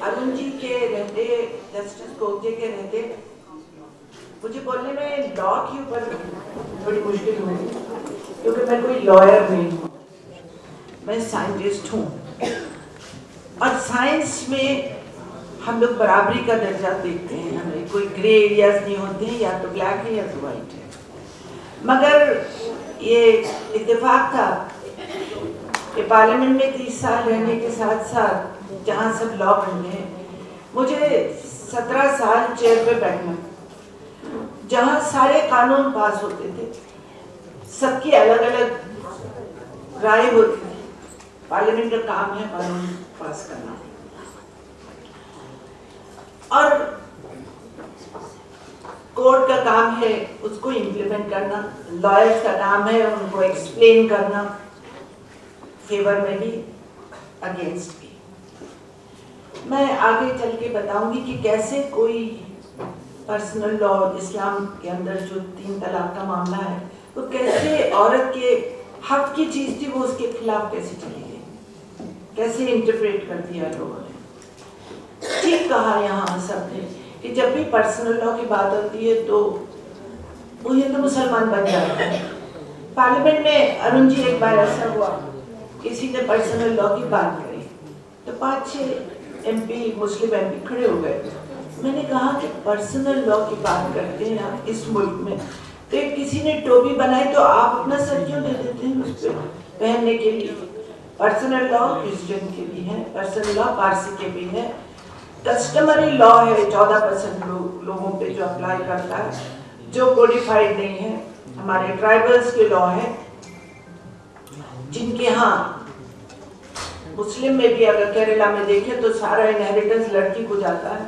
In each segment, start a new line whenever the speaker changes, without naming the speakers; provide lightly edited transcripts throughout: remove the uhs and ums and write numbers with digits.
अरुण जी के रहते, जस्टिस गोगजे के रहते, मुझे बोलने में लॉ के ऊपर थोड़ी मुश्किल हुई, क्योंकि मैं कोई लॉयर नहीं हूँ, मैं साइंटिस्ट हूँ। और साइंस में हम लोग बराबरी का दर्जा देखते हैं, हमें कोई ग्रे एरियाज नहीं होते हैं, या तो ब्लैक है या तो वाइट है। मगर ये इत्तेफाक था कि पार्लियामेंट में 30 साल रहने के साथ साथ जहाँ सब लॉ बन गए, मुझे 17 साल चेयर पे बैठना, जहाँ सारे कानून पास होते थे, सबकी अलग अलग राय होती थी। पार्लियामेंट का काम है कानून पास करना, और कोर्ट का काम है उसको इम्प्लीमेंट करना, लॉयर्स का काम है उनको एक्सप्लेन करना, फेवर में भी अगेंस्ट भी। मैं आगे चल के बताऊंगी कि कैसे कोई पर्सनल लॉ इस्लाम के अंदर जो 3 तलाक का मामला है, तो कैसे औरत के हक की चीज थी वो उसके खिलाफ कैसे चली गई, कैसे इंटरप्रेट कर दिया लोगों ने। ठीक कहा यहाँ सबने कि जब भी पर्सनल लॉ की बात होती है तो वो हिंदू मुसलमान बन जाता है। पार्लियामेंट में अरुण जी एक बार ऐसा हुआ, किसी ने पर्सनल लॉ की बात करी तो 5-6 एमपी मुस्लिम एमपी खड़े हो गए। मैंने कहा कि पर्सनल लॉ की बात करते हैं आप इस मुल्क में, तो किसी ने टोपी बनाई तो आप अपना सर क्यों दे देते हैं उस पर पहनने के लिए। पर्सनल लॉ क्रिश्चियन के भी है, पर्सनल लॉ पारसी के भी है, कस्टमरी लॉ है 14% लोगों पे जो अप्लाई करता है, जो कोडिफाइड नहीं है। हमारे ट्राइबल्स के लॉ है जिनके यहाँ मुस्लिम में भी अगर केरला में देखें तो सारा इनहेरिटेंस लड़की को जाता है।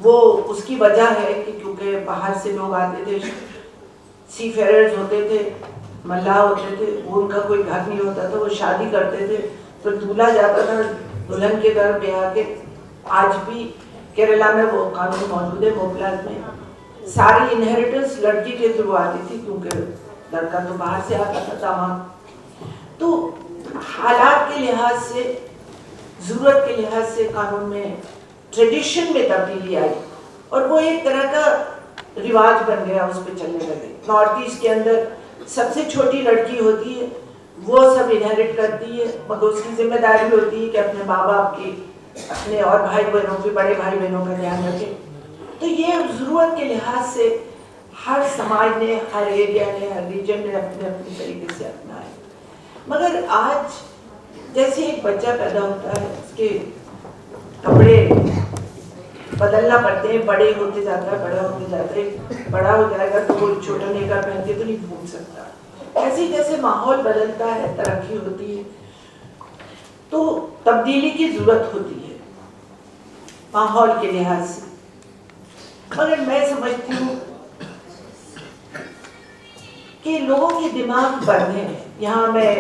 वो उसकी वजह है कि क्योंकि बाहर से लोग आते थे, सी फेयरर्स होते थे, मल्लाह होते थे, वो उनका कोई घर नहीं होता था, वो शादी करते थे तो दूल्हा जाता था दुल्हन के घर ब्याह के। आज भी केरला में वो कानून मौजूद है, मोपलाल में सारी इनहेरिटेंस लड़की के थ्रू आती थी, क्योंकि लड़का तो बाहर से आता था दामाद। तो हालात के लिहाज से, जरूरत के लिहाज से कानून में ट्रेडिशन में तब्दीली आई और वो एक तरह का रिवाज बन गया, उस पर चलने लगे। नॉर्थ ईस्ट के अंदर सबसे छोटी लड़की होती है, वो सब इनहेरिट करती है, मगर उसकी जिम्मेदारी होती है कि अपने माँ बाप की, अपने और भाई बहनों के, बड़े भाई बहनों का ध्यान रखे। तो ये जरूरत के लिहाज से हर समाज ने, हर एरिया ने, हर रीजन ने अपने अपने तरीके से अपनाए। मगर आज जैसे एक बच्चा पैदा होता है, उसके कपड़े बदलना पड़ते हैं, बड़े होते जाता है, बड़ा होते जाता है, बड़ा हो जाएगा तो वो छोटा नेकर पहन के तो नहीं घूम सकता। ऐसे जैसे माहौल बदलता है, तरक्की होती है, तो तब्दीली की जरूरत होती है माहौल के लिहाज से। मगर मैं समझती हूँ कि लोगों के दिमाग बंद हैं। यहाँ मैं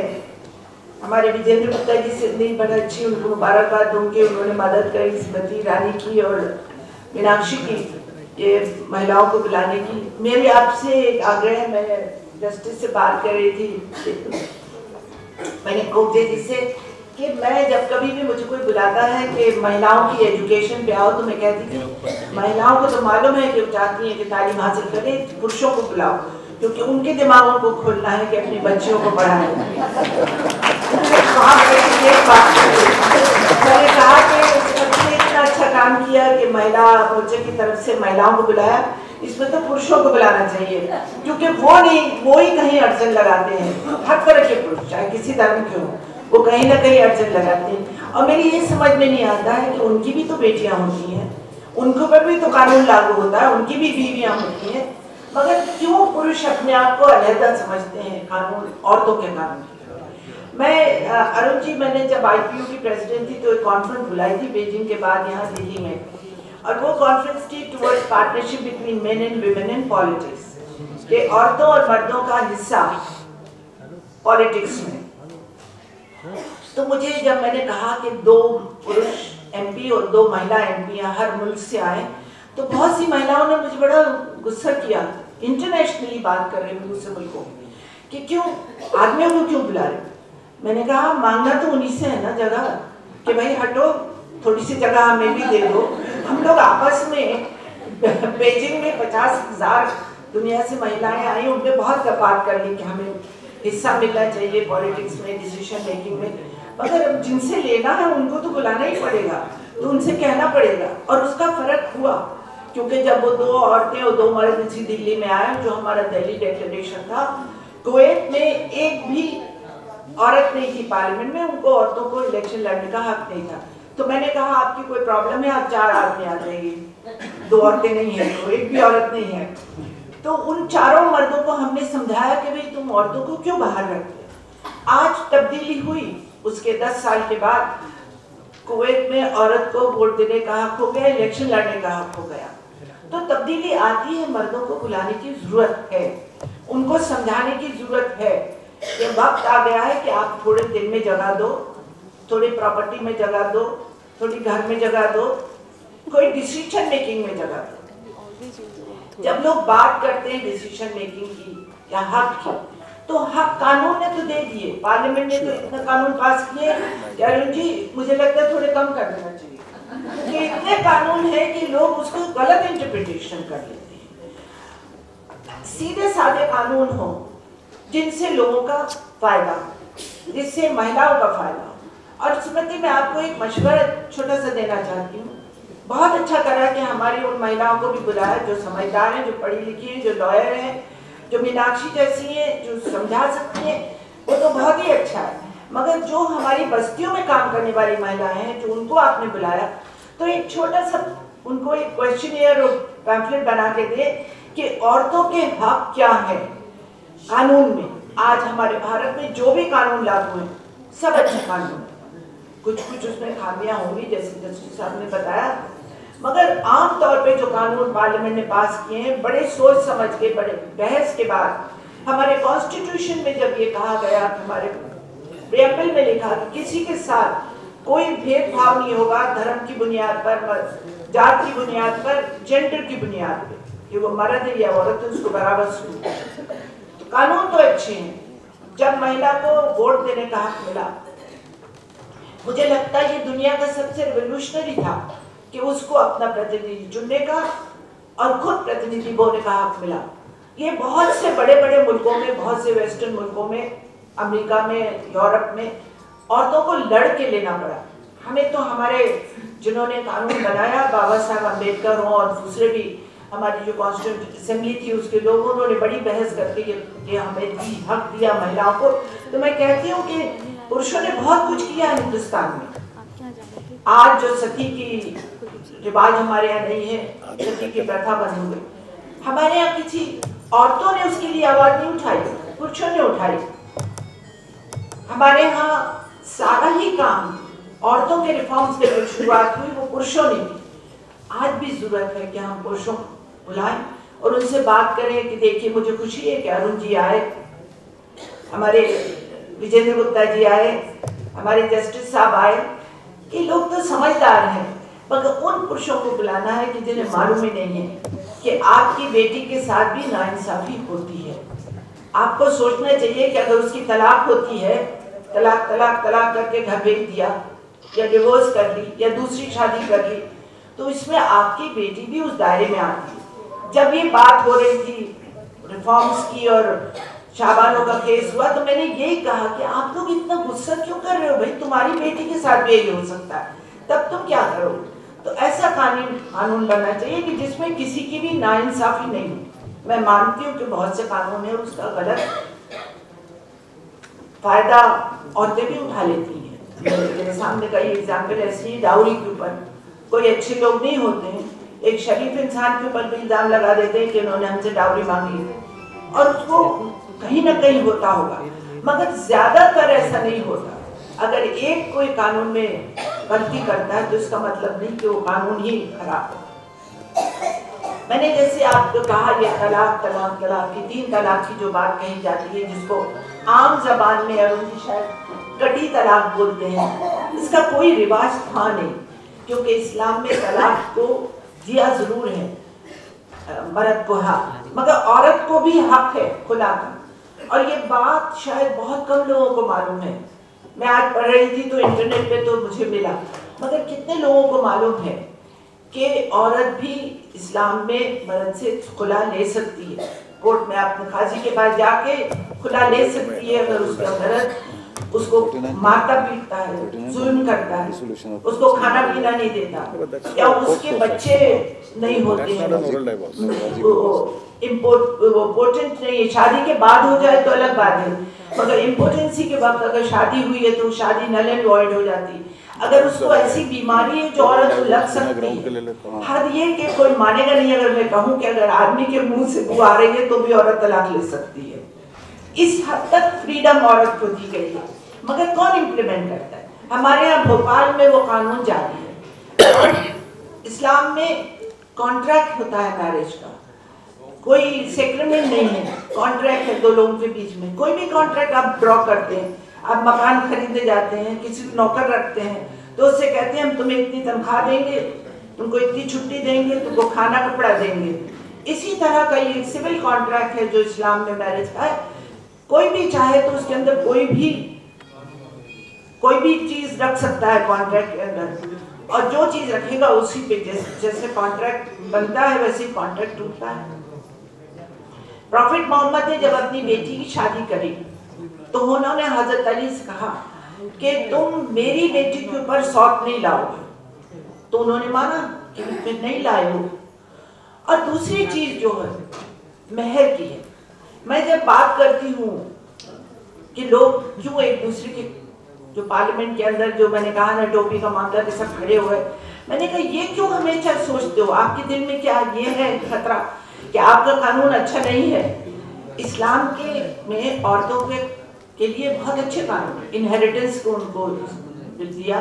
हमारे विजेंद्र गुप्ता जी से नहीं बड़ा अच्छी, उनको मुबारकबाद दूंगी, उन्होंने मदद करी स्मृति ईरानी की और मीनाक्षी की, ये महिलाओं को बुलाने की। मेरी आपसे एक आग्रह, मैं जस्टिस से बात कर रही थी, मैंने गोगजे जी से, कि मैं जब कभी भी मुझे कोई बुलाता है कि महिलाओं की एजुकेशन पे आओ, तो मैं कहती थी महिलाओं को तो मालूम है कि वो चाहती हैं कि तालीम हासिल करें, पुरुषों को बुलाओ, क्योंकि उनके दिमागों को खोलना है कि अपनी बच्चियों को पढ़ाएं। मैंने कहा कि उसने इतना अच्छा काम किया कि महिला मोर्चे की तरफ से महिलाओं को बुलाया, इसमें तो पुरुषों को बुलाना चाहिए, क्योंकि वो ही कहीं अड़चन लगाते हैं। हर तरह के पुरुष, चाहे किसी धर्म के हों, वो कहीं ना कहीं अड़चन लगाते हैं। और मेरी ये समझ में नहीं आता है कि उनकी भी तो बेटियां होती हैं, उनको पर भी तो कानून लागू होता है, उनकी भी बीवियां होती हैं, मगर क्यों पुरुष अपने आप को अलहदा समझते हैं कानून, औरतों के कानून। मैं अरुण जी, मैंने जब IPU की प्रेसिडेंट थी तो एक कॉन्फ्रेंस बुलाई थी बीजिंग के बाद यहाँ दिल्ली में, और वो कॉन्फ्रेंस थी towards partnership between main and women in politics, कि औरतों और मर्दों का हिस्सा पॉलिटिक्स में। तो मुझे जब मैंने कहा कि 2 पुरुष MP और 2 महिला MP हर मुल्क से आए, तो बहुत सी महिलाओं ने मुझे बड़ा गुस्सा किया। इंटरनेशनली बात कर रहे हैं दूसरे मुल्कों कि क्यों आदमियों को क्यों बुला रहे। मैंने कहा मांगना तो उन्हीं से है ना जगह, कि भाई हटो, थोड़ी सी जगह हमें भी दे दो। हम लोग आपस में बीजिंग में 50,000 दुनिया से महिलाएं आई, उनपे बहुत बात कर ली कि हमें हिस्सा मिलना चाहिए पॉलिटिक्स में, डिसीजन मेकिंग में, मगर अब जिनसे लेना है उनको तो बुलाना ही पड़ेगा, तो उनसे कहना पड़ेगा। और उसका फर्क हुआ, क्योंकि जब वो 2 औरतें और 2 मर्द इसी दिल्ली में आए, जो हमारा दिल्ली डिक्लेरेशन था, कुवैत में एक भी औरत नहीं थी पार्लियामेंट में, उनको औरतों को इलेक्शन लड़ने का हक नहीं था। तो मैंने कहा आपकी कोई प्रॉब्लम है, आप 4 आदमी आ जाइए, 2 औरतें नहीं है तो एक भी औरत नहीं है। तो उन चारों मर्दों को हमने समझाया कि भाई तुम औरतों को क्यों बाहर रखते। आज तब्दीली हुई, उसके 10 साल के बाद कुवैत में औरत को वोट देने का हक हो गया, इलेक्शन लड़ने का हक हो गया। तो तब्दीली आती है, मर्दों को बुलाने की जरूरत है, उनको समझाने की जरूरत है कि वक्त आ गया है कि आप थोड़े दिन में जगह दो, थोड़ी प्रॉपर्टी में जगह दो, थोड़ी घर में जगह दो, कोई डिसीजन मेकिंग में जगह दो। जब लोग बात करते हैं डिसीजन मेकिंग की या हक की, तो हक कानून ने तो दे दिए, पार्लियामेंट ने तो इतना कानून पास किए कि अरुण जी मुझे लगता है थोड़े कम कर देना चाहिए, क्योंकि इतने कानून है कि लोग उसको गलत इंटरप्रिटेशन कर लेते हैं। सीधे साधे कानून हो जिनसे लोगों का फायदा, जिससे महिलाओं का फायदा। और स्मृति, मैं आपको एक मशवरा छोटा सा देना चाहती हूँ। बहुत अच्छा करा कि हमारी उन महिलाओं को भी बुलाया जो समझदार हैं, जो पढ़ी लिखी हैं, जो लॉयर हैं, जो मीनाक्षी जैसी हैं, जो समझा सकती हैं, वो तो बहुत ही अच्छा है। मगर जो हमारी बस्तियों में काम करने वाली महिलाएं हैं, जो उनको आपने बुलाया, तो एक छोटा सा उनको एक क्वेश्चनियर और पैम्फलेट बना के दे कि औरतों के हक क्या है कानून में। आज हमारे भारत में जो भी कानून लागू है सब अच्छे कानून है, कुछ कुछ उसमें खामियां होंगी जैसे जस्टिस साहब ने बताया, मगर आम तौर पे जो कानून पार्लियामेंट ने पास किए हैं, बड़े सोच समझ के, बड़े बहस के बाद, हमारे कॉन्स्टिट्यूशन में जब ये कहा गया, हमारे प्रियम्बल में लिखा कि किसी के साथ कोई भेदभाव नहीं होगा धर्म की बुनियाद पर, जात की बुनियाद पर, जेंडर की बुनियाद पर, कि वो मर्द है या औरत है उसको बराबर सुनो। तो कानून तो अच्छे हैं। जब महिला को वोट देने का हक मिला, मुझे लगता है ये दुनिया का सबसे रिवोल्यूशनरी था कि उसको अपना प्रतिनिधि चुनने का और खुद प्रतिनिधि होने का हक मिला। ये बहुत से बड़े बड़े मुल्कों में, बहुत से वेस्टर्न मुल्कों में, अमेरिका में, यूरोप में औरतों को लड़ के लेना पड़ा। हमें तो हमारे जिन्होंने कानून बनाया, बाबा साहब अम्बेडकर हों और दूसरे भी, हमारी जो कॉन्स्टिट्यूंट असेंबली थी उसके लोगों, उन्होंने बड़ी बहस करके ये हमें हक दिया महिलाओं को। तो मैं कहती हूँ कि पुरुषों ने बहुत कुछ किया हिंदुस्तान में। आज जो सती की रिवाज हमारे यहाँ नहीं है, सती की प्रथा बंद हो गई। हमारे यहाँ किसी औरतों ने उसके लिए आवाज नहीं उठाई, पुरुषों ने उठाई। हमारे यहाँ सारा ही काम औरतों के रिफॉर्म्स के जो शुरुआत हुई वो पुरुषों ने की। आज भी जरूरत है कि हम पुरुषों को बुलाएं और उनसे बात करें कि देखिए मुझे खुशी है कि अरुण जी आए, हमारे विजेंद्र गुप्ता जी आए, हमारे जस्टिस साहब आए। ये लोग तो समझदार हैं, मगर उन पुरुषों को बुलाना है कि जिन्हें मालूम ही नहीं है कि आपकी बेटी के साथ भी नाइंसाफी होती है। आपको सोचना चाहिए कि अगर उसकी तलाक होती है, तलाक तलाक तलाक करके घर भेज दिया या डिवोर्स कर ली या दूसरी शादी कर ली, तो इसमें आपकी बेटी भी उस दायरे में आती है। जब ये बात हो रही थी रिफॉर्म्स की और शाहबानो का केस हुआ, तो मैंने यही कहा कि आप लोग इतना गुस्सा क्यों कर रहे हो भाई, तुम्हारी बेटी के साथ भी यही हो सकता है, तब तुम क्या करो। तो ऐसा कानून बनना चाहिए कि जिसमें किसी की भी नाइंसाफी नहीं हो। मैं मानती हूँ कि बहुत से कानून है उसका गलत फायदा औरतें भी उठा लेती हैं। मेरे सामने का ये एग्जाम्पल ऐसी है, डाउरी के ऊपर कोई अच्छे लोग नहीं होते हैं, एक शरीफ इंसान के ऊपर भी इल्जाम लगा देते हैं कि उन्होंने हमसे डाउरी मांगी और उसको कहीं ना कहीं होता होगा, मगर ज्यादातर ऐसा नहीं होता। अगर एक कोई कानून में गलती करता है तो इसका मतलब नहीं कि वो कानून ही खराब हो। मैंने जैसे आपको कहा ये तलाक तलाक तलाक की 3 तलाक की जो बात कही जाती है, जिसको आम जबान में अरुण जी शायद कटी तलाक बोलते हैं, इसका कोई रिवाज था नहीं, क्योंकि इस्लाम में तलाक को दिया जरूर है मर्द को हक, मगर औरत को भी हक है खुला का। और ये बात शायद बहुत कम लोगों को मालूम है। मैं आज पढ़ रही थी तो इंटरनेट पे तो मुझे मिला, मगर कितने लोगों को मालूम है कि औरत भी इस्लाम में मर्द से खुला ले सकती है। कोर्ट में अपने काजी के पास जाके खुला ले सकती है अगर उसका मर्द उसको मारता पीटता है, जुल्म करता है, उसको खाना पीना नहीं देता, या उसके बच्चे नहीं होते हैं, इम्पोर्टेंट नहीं है। शादी के बाद हो जाए तो अलग बात है, मगर इम्पोर्टेंसी के वक्त अगर शादी हुई है तो शादी नल एंड वॉइड हो जाती है। अगर उसको ऐसी बीमारी है जो औरत को लग सकती है, हद ये कि कोई मानेगा नहीं अगर मैं कहूँ कि अगर आदमी के मुंह से बू आ रही है तो भी औरत तलाक ले सकती है। इस हद तक फ्रीडम औरत को दी गई है, मगर कौन इम्प्लीमेंट करता है? हमारे यहाँ भोपाल में वो कानून जारी है। इस्लाम में कॉन्ट्रैक्ट होता है मैरिज का, कोई सेक्रेमेंट नहीं है, कॉन्ट्रैक्ट है दो लोगों के बीच में। कोई भी कॉन्ट्रैक्ट आप ड्रॉ करते हैं, आप मकान खरीदने जाते हैं, किसी को नौकर रखते हैं तो उससे कहते हैं हम तुम्हें इतनी तनख्वाह देंगे, तुमको इतनी छुट्टी देंगे, तुमको खाना कपड़ा देंगे। इसी तरह का ये सिविल कॉन्ट्रैक्ट है जो इस्लाम में मैरिज का है। कोई भी चाहे तो उसके अंदर कोई भी चीज रख सकता है कॉन्ट्रैक्ट के अंदर, और जो चीज रखेगा उसी पे जैसे कॉन्ट्रैक्ट बनता है वैसे ही कॉन्ट्रैक्ट टूटता है। प्रॉफिट मोहम्मद ने जब अपनी बेटी की शादी करी तो उन्होंने हजरत अली से कहा कि तुम मेरी बेटी के ऊपर सौत नहीं लाओगे, तो उन्होंने माना कि फिर नहीं लाए हो। और दूसरी चीज जो है मेहर की है। मैं जब बात करती हूँ कि लोग क्यों एक दूसरे के, जो पार्लियामेंट के अंदर जो मैंने कहा ना टोपी का मामला के सब खड़े हुए, मैंने कहा ये क्यों हमेशा सोचते हो? आपके दिल में क्या ये है खतरा कि आपका कानून अच्छा नहीं है? इस्लाम के में औरतों के लिए बहुत अच्छे कानून, इनहेरिटेंस को उनको दिया।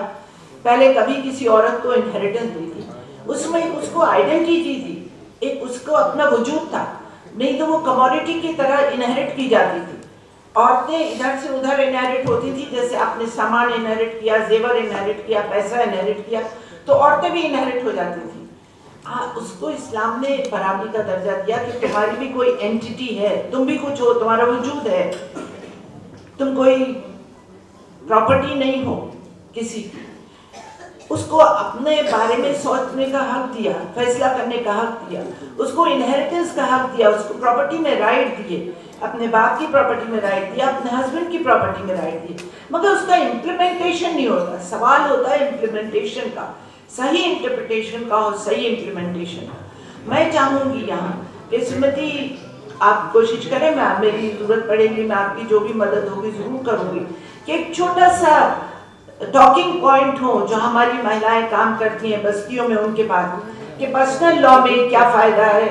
पहले कभी किसी औरत को इनहेरिटेंस दी थी, उसमें उसको आइडेंटिटी थी, एक उसको अपना वजूद था, नहीं तो वो कमोडिटी की तरह इनहेरिट की जाती थी। औरतें इधर से उधर इनहेरिट होती थी, जैसे आपने सामान इनहेरिट किया, जेवर इनहेरिट किया, पैसा इनहेरिट किया, तो औरतें भी इनहेरिट हो जाती थी। उसको इस्लाम ने बराबरी का दर्जा दिया कि तुम्हारी भी कोई एंटिटी है, तुम भी कुछ हो, तुम्हारा वजूद है, तुम कोई प्रॉपर्टी नहीं हो किसी की। उसको अपने बारे में सोचने का हक दिया, फैसला करने का हक दिया, उसको इनहेरिटेंस का हक दिया, उसको प्रॉपर्टी में राइट दिए, अपने बाप की प्रॉपर्टी में राइट दिया, अपने हस्बैंड की प्रॉपर्टी में राइट दिए, मगर उसका इम्प्लीमेंटेशन नहीं होता। सवाल होता है इम्प्लीमेंटेशन का, सही इंटरप्रिटेशन का और सही इम्प्लीमेंटेशन का। मैं चाहूँगी यहाँ कि श्रीमती आप कोशिश करें, मैं मेरी जरूरत पड़ेगी, मैं आपकी जो भी मदद होगी जरूर करूँगी कि एक छोटा सा टॉकिंग पॉइंट हो जो हमारी महिलाएं काम करती हैं बस्तियों में उनके पास, कि पर्सनल लॉ में क्या फ़ायदा है,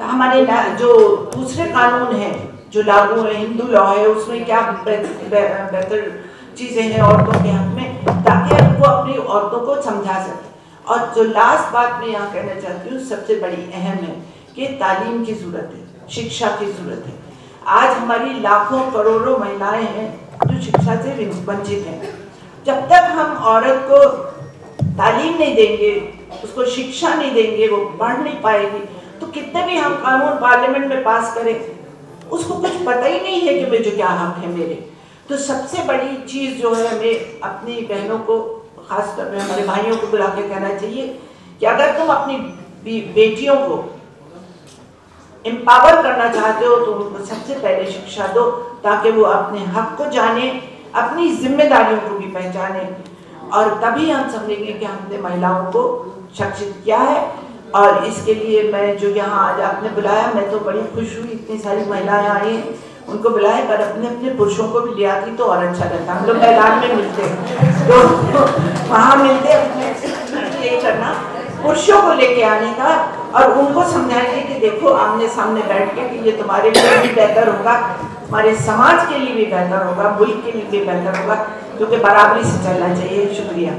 हमारे जो दूसरे कानून हैं जो लागू है, हिंदू लॉ है, उसमें क्या बेहतर चीज़ें हैं औरतों के हक में, ताकि वो अपनी औरतों को समझा सकें। और जो लास्ट बात मैं यहाँ कहना चाहती हूँ सबसे बड़ी अहम है कि तालीम की ज़रूरत है, शिक्षा की ज़रूरत है। आज हमारी लाखों करोड़ों महिलाएं हैं जो शिक्षा से वंचित हैं। जब तक हम औरत को तालीम नहीं देंगे, उसको शिक्षा नहीं देंगे, वो पढ़ नहीं पाएगी, तो कितने भी हम कानून पार्लियामेंट में पास करें, उसको कुछ पता ही नहीं है कि मुझे क्या हक है मेरे। तो सबसे बड़ी चीज़ जो है हमें अपनी बहनों को, खासकर में हमारे भाइयों को बुला के कहना चाहिए कि अगर तुम अपनी बेटियों को एम्पावर करना चाहते हो तो उनको सबसे पहले शिक्षा दो, ताकि वो अपने हक को जाने, अपनी जिम्मेदारियों को भी पहचाने, और तभी हम समझेंगे कि हमने महिलाओं को शिक्षित किया है। और इसके लिए मैं जो यहाँ आज आपने बुलाया, मैं तो बड़ी खुश हुई, इतनी सारी महिलाएं आई हैं, उनको बुलाए, पर अपने अपने पुरुषों को भी ले आती तो और अच्छा रहता। हम लोग मैदान में मिलते हैं तो वहाँ मिलते, अपने ये करना, पुरुषों को लेके आने का और उनको समझाएंगे कि देखो आमने सामने बैठ के कि ये तुम्हारे लिए भी बेहतर होगा, हमारे समाज के लिए भी बेहतर होगा, मुल्क के लिए भी बेहतर होगा, क्योंकि बराबरी से चलना चाहिए। शुक्रिया।